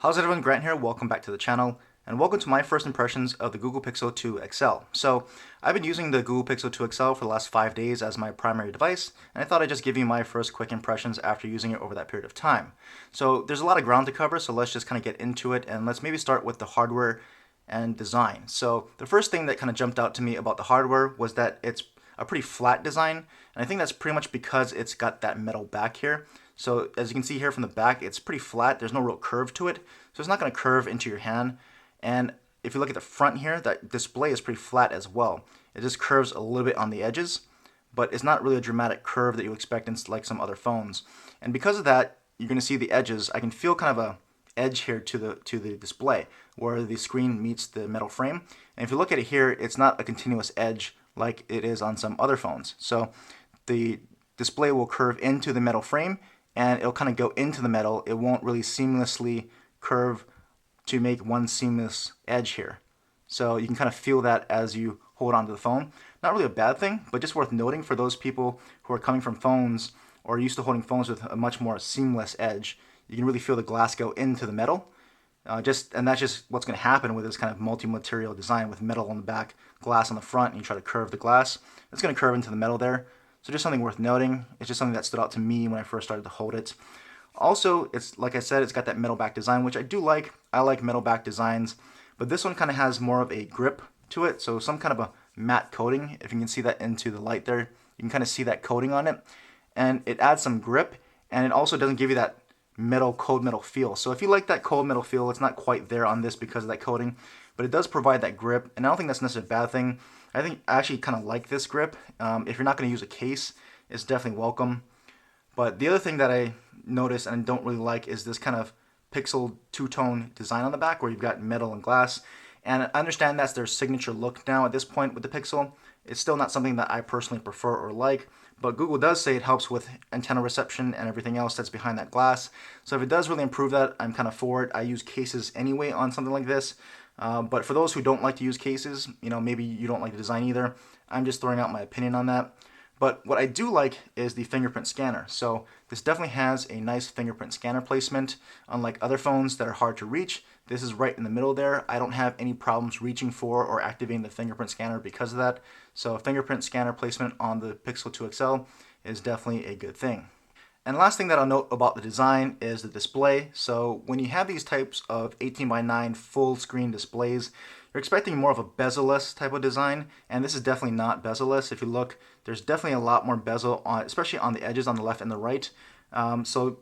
How's everyone? Grant here. Welcome back to the channel and welcome to my first impressions of the Google Pixel 2 XL. So I've been using the Google Pixel 2 XL for the last 5 days as my primary device, and I thought I'd just give you my first quick impressions after using it over that period of time. So there's a lot of ground to cover, so let's just kind of get into it, and let's maybe start with the hardware and design. So the first thing that kind of jumped out to me about the hardware was that it's a pretty flat design, and I think that's pretty much because it's got that metal back here. So as you can see here from the back, it's pretty flat. There's no real curve to it, so it's not going to curve into your hand. And if you look at the front here, that display is pretty flat as well. It just curves a little bit on the edges, but it's not really a dramatic curve that you expect in like some other phones. And because of that, you're going to see the edges. I can feel kind of a edge here to the display where the screen meets the metal frame. And if you look at it here, it's not a continuous edge like it is on some other phones. So the display will curve into the metal frame and it'll kind of go into the metal. It won't really seamlessly curve to make one seamless edge here. So you can kind of feel that as you hold onto the phone. Not really a bad thing, but just worth noting for those people who are coming from phones or used to holding phones with a much more seamless edge. You can really feel the glass go into the metal. And that's just what's going to happen with this kind of multi-material design with metal on the back, glass on the front, and you try to curve the glass. It's going to curve into the metal there. So just something worth noting. It's just something that stood out to me when I first started to hold it. Also, it's like I said, it's got that metal back design, which I do like. I like metal back designs, but this one kind of has more of a grip to it. So some kind of a matte coating. If you can see that into the light there, you can kind of see that coating on it. And it adds some grip, and it also doesn't give you that cold metal feel. So if you like that cold metal feel, it's not quite there on this because of that coating, but it does provide that grip, and I don't think that's necessarily a bad thing. I think I actually kind of like this grip. If you're not going to use a case, it's definitely welcome. But the other thing that I notice and don't really like is this kind of pixel two-tone design on the back where you've got metal and glass. And I understand that's their signature look now at this point with the Pixel. It's still not something that I personally prefer or like, but Google does say it helps with antenna reception and everything else that's behind that glass. So if it does really improve that, I'm kind of for it. I use cases anyway on something like this. But for those who don't like to use cases, maybe you don't like the design either, I'm just throwing out my opinion on that. But what I do like is the fingerprint scanner. So this definitely has a nice fingerprint scanner placement. Unlike other phones that are hard to reach, this is right in the middle there. I don't have any problems reaching for or activating the fingerprint scanner because of that. So fingerprint scanner placement on the Pixel 2 XL is definitely a good thing. And last thing that I'll note about the design is the display. So when you have these types of 18:9 full screen displays, you're expecting more of a bezel-less type of design, and this is definitely not bezel-less. If you look, there's definitely a lot more bezel, especially on the edges on the left and the right. So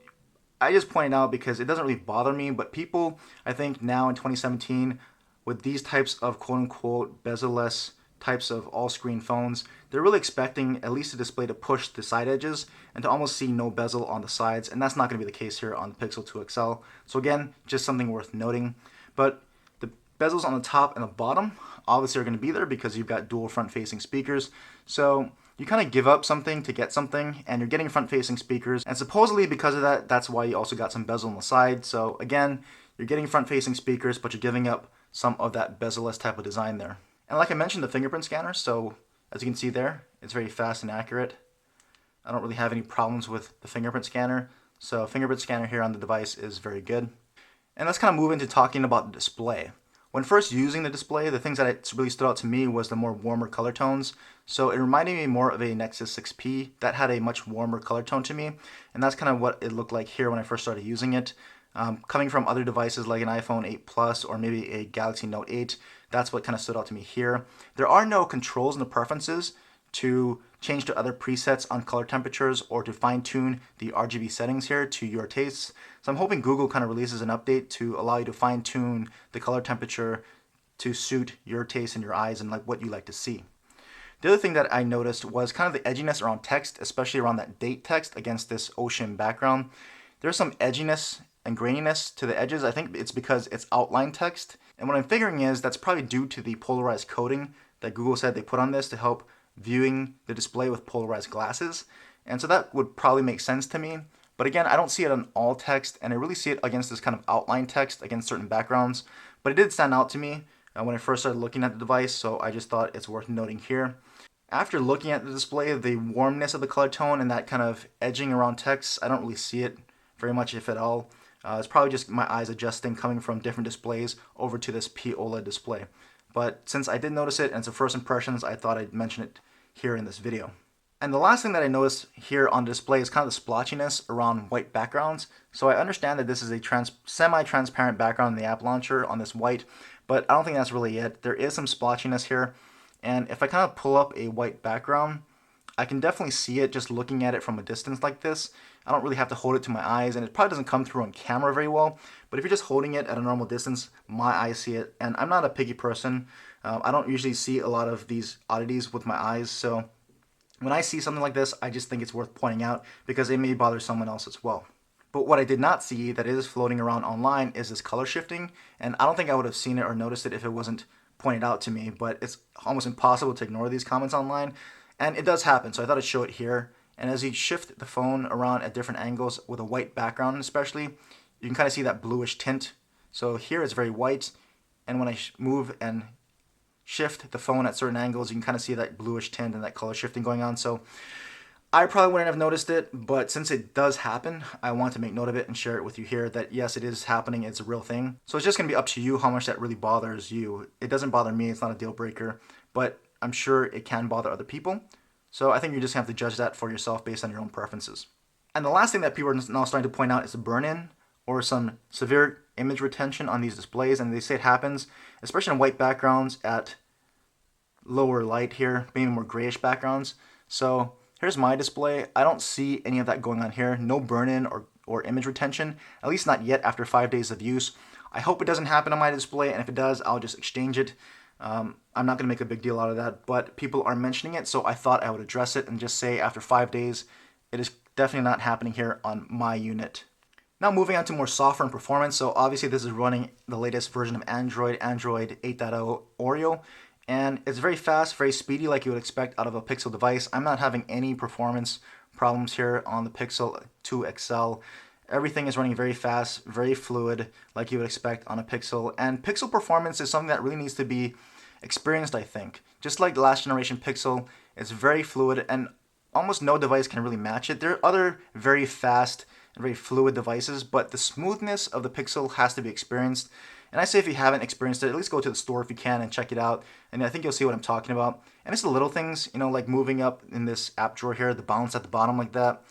I just pointed out because it doesn't really bother me, but people, I think now in 2017, with these types of quote-unquote bezel-less types of all-screen phones, they're really expecting at least the display to push the side edges and to almost see no bezel on the sides, and that's not going to be the case here on the Pixel 2 XL. So again, just something worth noting. But the bezels on the top and the bottom obviously are going to be there because you've got dual front-facing speakers. So you kind of give up something to get something, and you're getting front-facing speakers, and supposedly because of that, that's why you also got some bezel on the side. So again, you're getting front-facing speakers, but you're giving up some of that bezel-less type of design there. And like I mentioned, the fingerprint scanner, so as you can see there, it's very fast and accurate. I don't really have any problems with the fingerprint scanner, so fingerprint scanner here on the device is very good. And let's kind of move into talking about the display. When first using the display, the things that really stood out to me was the more warmer color tones. So it reminded me more of a Nexus 6P that had a much warmer color tone to me, and that's kind of what it looked like here when I first started using it. Coming from other devices like an iPhone 8 Plus or maybe a Galaxy Note 8, that's what kind of stood out to me here. There are no controls in the preferences to change to other presets on color temperatures or to fine-tune the RGB settings here to your tastes. So I'm hoping Google kind of releases an update to allow you to fine-tune the color temperature to suit your taste and your eyes and like what you like to see. The other thing that I noticed was kind of the edginess around text, especially around that date text against this ocean background. There's some edginess and graininess to the edges. I think it's because it's outline text. And what I'm figuring is that's probably due to the polarized coating that Google said they put on this to help viewing the display with polarized glasses. And so that would probably make sense to me. But again, I don't see it on all text, and I really see it against this kind of outline text against certain backgrounds. But it did stand out to me when I first started looking at the device, so I just thought it's worth noting here. After looking at the display, the warmness of the color tone and that kind of edging around text, I don't really see it very much, if at all. It's probably just my eyes adjusting coming from different displays over to this P-OLED display. But since I did notice it and it's a first impressions, I thought I'd mention it here in this video. And the last thing that I noticed here on display is kind of the splotchiness around white backgrounds. So I understand that this is a semi-transparent background in the app launcher on this white, but I don't think that's really it. There is some splotchiness here. And if I kind of pull up a white background, I can definitely see it just looking at it from a distance like this. I don't really have to hold it to my eyes, and it probably doesn't come through on camera very well. But if you're just holding it at a normal distance, my eyes see it. And I'm not a picky person. I don't usually see a lot of these oddities with my eyes, so when I see something like this, I just think it's worth pointing out because it may bother someone else as well. But what I did not see that is floating around online is this color shifting, and I don't think I would have seen it or noticed it if it wasn't pointed out to me, but it's almost impossible to ignore these comments online, and it does happen, so I thought I'd show it here. And as you shift the phone around at different angles with a white background especially, you can kind of see that bluish tint. So here it's very white, and when I move and shift the phone at certain angles, you can kind of see that bluish tint and that color shifting going on. So I probably wouldn't have noticed it, but since it does happen, I want to make note of it and share it with you here that yes, it is happening, it's a real thing. So it's just going to be up to you how much that really bothers you. It doesn't bother me, it's not a deal breaker, but I'm sure it can bother other people. So I think you just have to judge that for yourself based on your own preferences. And the last thing that people are now starting to point out is the burn-in or some severe image retention on these displays, and they say it happens, especially in white backgrounds at lower light here, maybe more grayish backgrounds. So here's my display. I don't see any of that going on here. No burn-in or image retention, at least not yet after 5 days of use. I hope it doesn't happen on my display, and if it does, I'll just exchange it. I'm not going to make a big deal out of that, but people are mentioning it, so I thought I would address it and just say after 5 days, it is definitely not happening here on my unit. Now moving on to more software and performance. So obviously this is running the latest version of Android 8.0 Oreo, and it's very fast, very speedy like you would expect out of a Pixel device. I'm not having any performance problems here on the Pixel 2 XL. Everything is running very fast, very fluid like you would expect on a Pixel, and Pixel performance is something that really needs to be experienced, I think. Just like the last generation Pixel, it's very fluid and almost no device can really match it. There are other very fast and very fluid devices, but the smoothness of the Pixel has to be experienced. And I say if you haven't experienced it, at least go to the store if you can and check it out. And I think you'll see what I'm talking about. And it's the little things, like moving up in this app drawer here, the bounce at the bottom like that.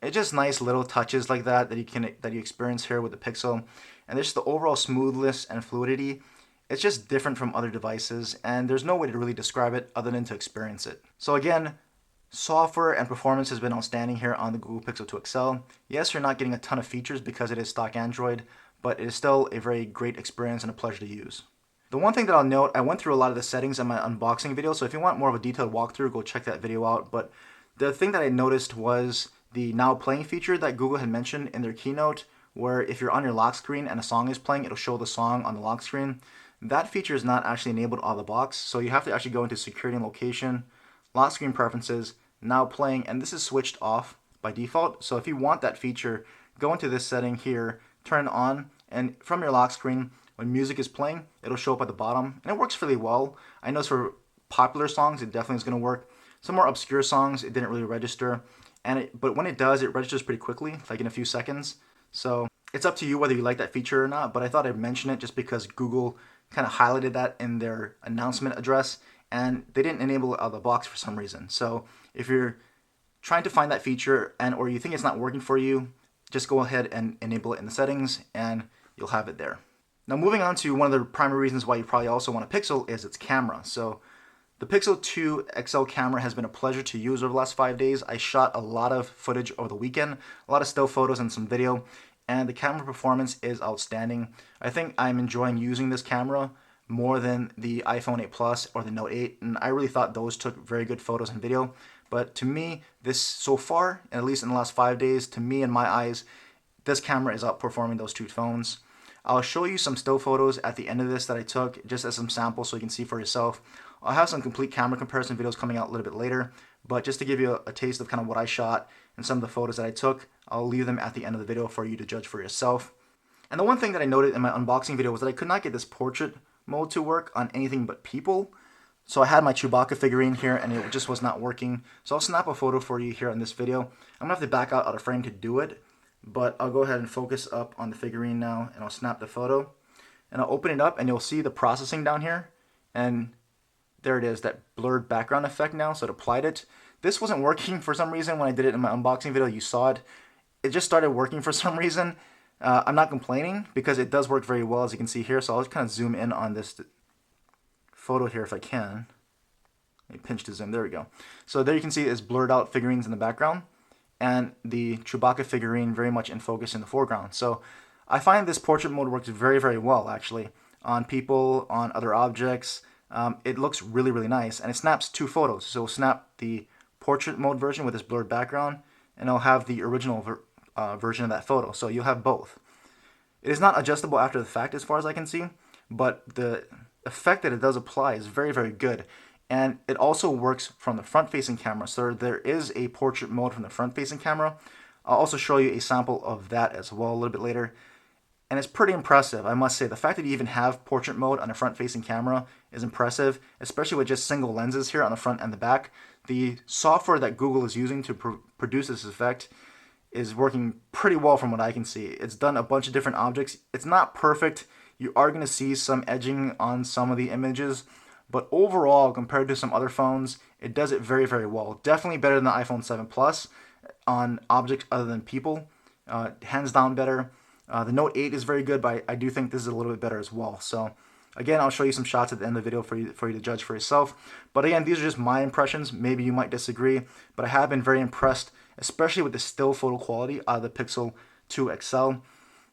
It's just nice little touches like that you experience here with the Pixel. And there's the overall smoothness and fluidity. It's just different from other devices, and there's no way to really describe it other than to experience it. So again, software and performance has been outstanding here on the Google Pixel 2 XL. Yes, you're not getting a ton of features because it is stock Android, but it is still a very great experience and a pleasure to use. The one thing that I'll note, I went through a lot of the settings in my unboxing video, so if you want more of a detailed walkthrough, go check that video out. But the thing that I noticed was the Now Playing feature that Google had mentioned in their keynote, where if you're on your lock screen and a song is playing, it'll show the song on the lock screen. That feature is not actually enabled out of the box, so you have to actually go into Security and Location, Lock Screen Preferences, Now Playing, and this is switched off by default. So if you want that feature, go into this setting here, turn it on, and from your lock screen, when music is playing, it'll show up at the bottom, and it works really well. I know for popular songs, it definitely is going to work. Some more obscure songs, it didn't really register, but when it does, it registers pretty quickly, like in a few seconds. So it's up to you whether you like that feature or not, but I thought I'd mention it just because Google kind of highlighted that in their announcement address, and they didn't enable it out of the box for some reason. So if you're trying to find that feature or you think it's not working for you, just go ahead and enable it in the settings and you'll have it there. Now moving on to one of the primary reasons why you probably also want a Pixel is its camera. So the Pixel 2 XL camera has been a pleasure to use over the last 5 days. I shot a lot of footage over the weekend, a lot of still photos and some video, and the camera performance is outstanding. I think I'm enjoying using this camera more than the iPhone 8 Plus or the Note 8, and I really thought those took very good photos and video. But to me, this so far, at least in the last 5 days, to me in my eyes, this camera is outperforming those two phones. I'll show you some still photos at the end of this that I took just as some samples so you can see for yourself. I'll have some complete camera comparison videos coming out a little bit later, but just to give you a taste of kind of what I shot and some of the photos that I took, I'll leave them at the end of the video for you to judge for yourself. And the one thing that I noted in my unboxing video was that I could not get this portrait mode to work on anything but people. So I had my Chewbacca figurine here and it just was not working. So I'll snap a photo for you here in this video. I'm going to have to back out of frame to do it. but I'll go ahead and focus up on the figurine now, and I'll snap the photo, and I'll open it up, and you'll see the processing down here, and there it is, that blurred background effect now, so it applied it. This wasn't working for some reason when I did it in my unboxing video. You saw it. It just started working for some reason. I'm not complaining because it does work very well, as you can see here. So I'll just kind of zoom in on this photo here if I can. Let me pinch to zoom. There we go. So there you can see it's blurred out figurines in the background, and the Chewbacca figurine very much in focus in the foreground. So I find this portrait mode works very, very well, actually, on people, on other objects. It looks really, really nice, and it snaps two photos. So it'll snap the portrait mode version with this blurred background, and I'll have the original version of that photo. So you'll have both. It is not adjustable after the fact as far as I can see, but the effect that it does apply is very, very good. And it also works from the front-facing camera. So there is a portrait mode from the front-facing camera. I'll also show you a sample of that as well a little bit later. And it's pretty impressive, I must say. The fact that you even have portrait mode on a front-facing camera is impressive, especially with just single lenses here on the front and the back. The software that Google is using to produce this effect is working pretty well from what I can see. It's done a bunch of different objects. It's not perfect. You are going to see some edging on some of the images, but overall, compared to some other phones, it does it very, very well. Definitely better than the iPhone 7 Plus on objects other than people. Hands down better. The Note 8 is very good, but I do think this is a little bit better as well. So again, I'll show you some shots at the end of the video for you to judge for yourself. But again, these are just my impressions. Maybe you might disagree, but I have been very impressed, especially with the still photo quality out of the Pixel 2 XL.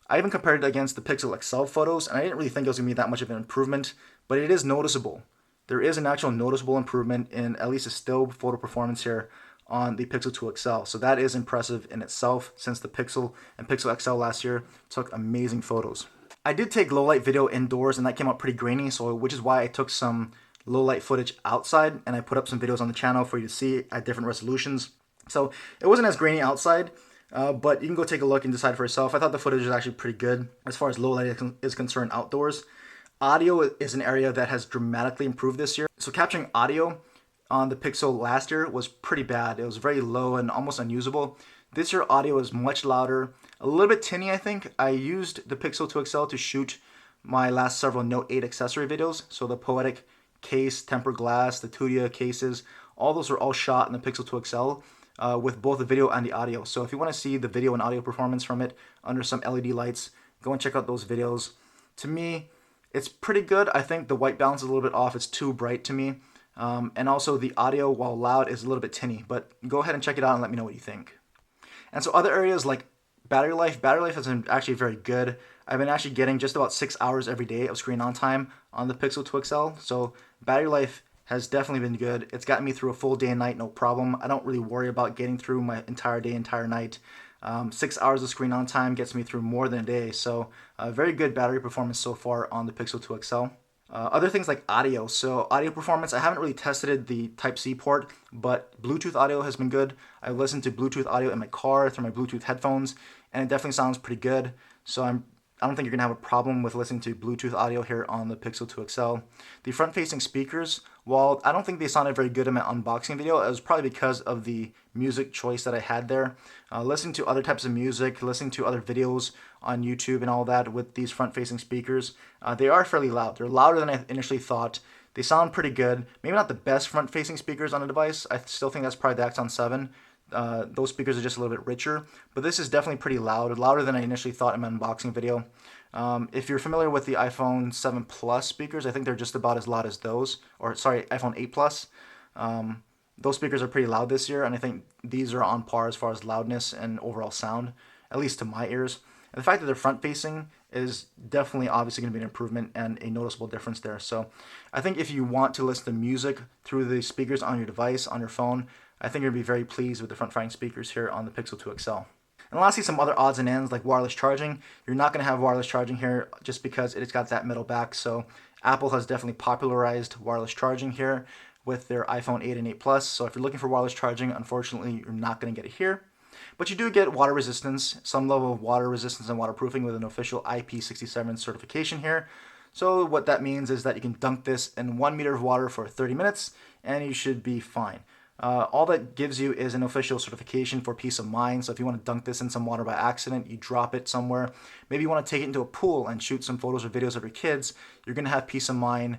I even compared it against the Pixel XL photos, and I didn't really think it was going to be that much of an improvement, but it is noticeable. There is an actual noticeable improvement in at least a still photo performance here on the Pixel 2 XL. So that is impressive in itself, since the Pixel and Pixel XL last year took amazing photos. I did take low light video indoors, and that came out pretty grainy, so which is why I took some low light footage outside, and I put up some videos on the channel for you to see at different resolutions. So it wasn't as grainy outside, but you can go take a look and decide for yourself. I thought the footage was actually pretty good as far as low light is concerned outdoors. Audio is an area that has dramatically improved this year. So capturing audio on the Pixel last year was pretty bad. It was very low and almost unusable. This year audio is much louder, a little bit tinny, I think. I used the Pixel 2 XL to shoot my last several Note 8 accessory videos. So the Poetic case, tempered glass, the Tudia cases, all those are all shot in the Pixel 2 XL with both the video and the audio. So if you want to see the video and audio performance from it under some LED lights, go and check out those videos. To me, it's pretty good. I think the white balance is a little bit off. It's too bright to me. And also the audio, while loud, is a little bit tinny. But go ahead and check it out and let me know what you think. And so other areas like battery life has been actually very good. I've been actually getting just about 6 hours every day of screen on time on the Pixel 2 XL. So battery life has definitely been good. It's gotten me through a full day and night, no problem. I don't really worry about getting through my entire day, entire night. 6 hours of screen on time gets me through more than a day. So very good battery performance so far on the Pixel 2 XL. Other things like audio. So audio performance, I haven't really tested the Type-C port, but Bluetooth audio has been good. I listened to Bluetooth audio in my car through my Bluetooth headphones, and it definitely sounds pretty good. So I don't think you're going to have a problem with listening to Bluetooth audio here on the Pixel 2 XL. The front-facing speakers, while I don't think they sounded very good in my unboxing video, it was probably because of the music choice that I had there. Listening to other types of music, listening to other videos on YouTube and all that with these front-facing speakers, they are fairly loud. They're louder than I initially thought. They sound pretty good. Maybe not the best front-facing speakers on the device. I still think that's probably the Axon 7. Those speakers are just a little bit richer, but this is definitely pretty loud, louder than I initially thought in my unboxing video. If you're familiar with the iPhone 7 Plus speakers, I think they're just about as loud as those, or sorry, iPhone 8 Plus. Those speakers are pretty loud this year, and I think these are on par as far as loudness and overall sound, at least to my ears. And the fact that they're front-facing is definitely obviously going to be an improvement and a noticeable difference there. So I think if you want to listen to music through the speakers on your device, on your phone, I think you're going to be very pleased with the front-facing speakers here on the Pixel 2 XL. And lastly, some other odds and ends like wireless charging. You're not going to have wireless charging here just because it's got that metal back. So Apple has definitely popularized wireless charging here with their iPhone 8 and 8 Plus. So if you're looking for wireless charging, unfortunately, you're not going to get it here. But you do get water resistance, some level of water resistance and waterproofing with an official IP67 certification here. So what that means is that you can dunk this in 1 meter of water for 30 minutes and you should be fine. All that gives you is an official certification for peace of mind. So if you want to dunk this in some water by accident, you drop it somewhere, maybe you want to take it into a pool and shoot some photos or videos of your kids, you're going to have peace of mind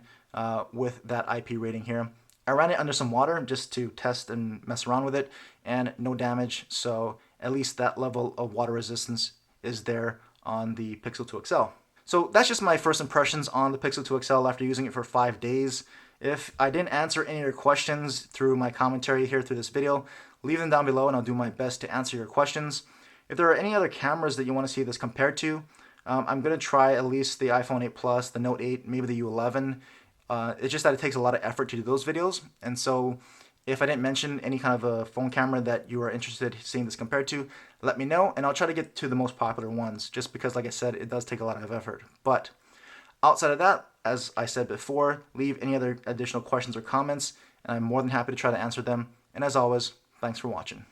with that IP rating here. I ran it under some water just to test and mess around with it, and no damage. So at least that level of water resistance is there on the Pixel 2 XL. So that's just my first impressions on the Pixel 2 XL after using it for 5 days. If I didn't answer any of your questions through my commentary here through this video, leave them down below and I'll do my best to answer your questions. If there are any other cameras that you want to see this compared to, I'm going to try at least the iPhone 8 Plus, the Note 8, maybe the U11. It's just that it takes a lot of effort to do those videos, and so if I didn't mention any kind of a phone camera that you are interested in seeing this compared to, let me know, and I'll try to get to the most popular ones, just because, like I said, it does take a lot of effort. But outside of that, as I said before, leave any other additional questions or comments, and I'm more than happy to try to answer them. And as always, thanks for watching.